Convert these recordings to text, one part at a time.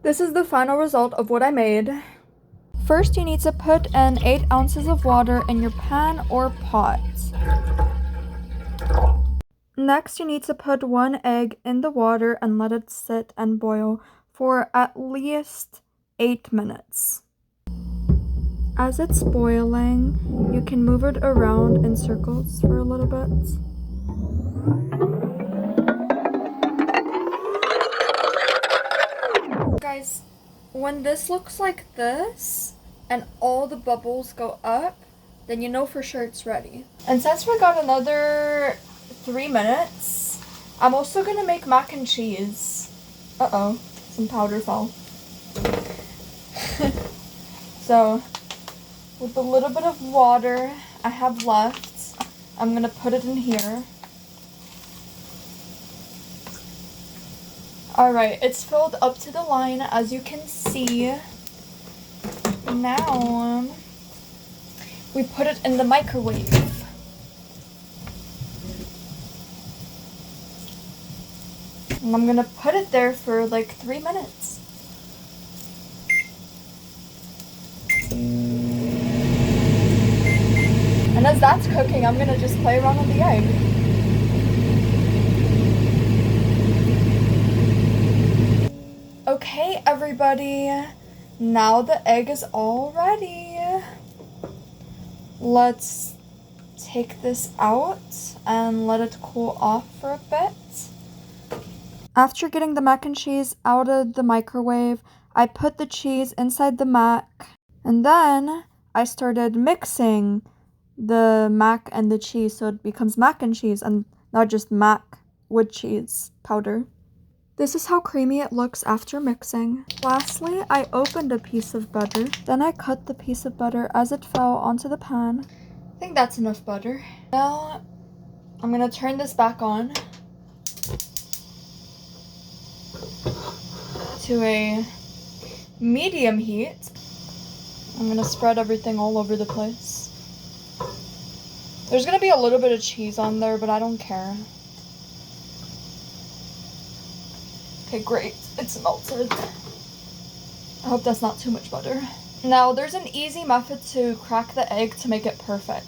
This is the final result of what I made. First, you need to put in 8 ounces of water in your pan or pot. Next, you need to put 1 egg in the water and let it sit and boil for at least 8 minutes. As it's boiling, you can move it around in circles for a little bit. Guys, when this looks like this and all the bubbles go up, then you know for sure it's ready. And since we got another 3 minutes, I'm also gonna make mac and cheese. Uh-oh, some powder fell. So, with the little bit of water I have left, I'm gonna put it in here. Alright, it's filled up to the line, as you can see. Now, we put it in the microwave. And I'm gonna put it there for like 3 minutes. And as that's cooking, I'm gonna just play around with the egg. Okay, everybody, now the egg is all ready. Let's take this out and let it cool off for a bit. After getting the mac and cheese out of the microwave, I put the cheese inside the mac, and then I started mixing the mac and the cheese so it becomes mac and cheese and not just mac with cheese powder. This is how creamy it looks after mixing. Lastly, I opened a piece of butter. Then I cut the piece of butter as it fell onto the pan. I think that's enough butter. Now, I'm gonna turn this back on to a medium heat. I'm gonna spread everything all over the place. There's gonna be a little bit of cheese on there, but I don't care. Okay, great. It's melted. I hope that's not too much butter. Now, there's an easy method to crack the egg to make it perfect.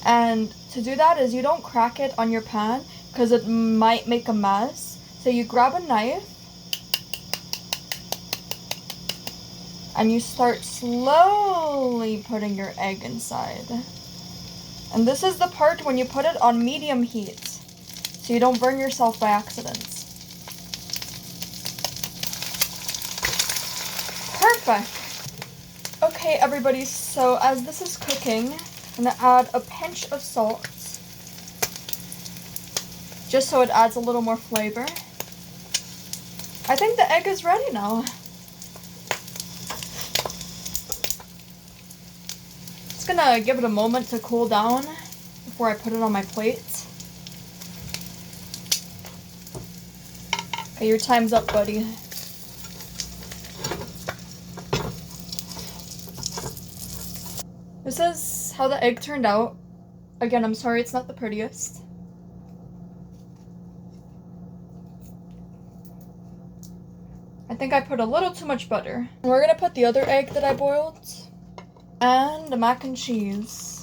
And to do that is you don't crack it on your pan because it might make a mess. So you grab a knife and you start slowly putting your egg inside. And this is the part when you put it on medium heat so you don't burn yourself by accident. Perfect. Okay, everybody, so as this is cooking, I'm gonna add a pinch of salt, just so it adds a little more flavor. I think the egg is ready now. Just gonna give it a moment to cool down before I put it on my plate. Okay, your time's up, buddy. This is how the egg turned out. Again, I'm sorry it's not the prettiest. I think I put a little too much butter. And we're gonna put the other egg that I boiled and the mac and cheese.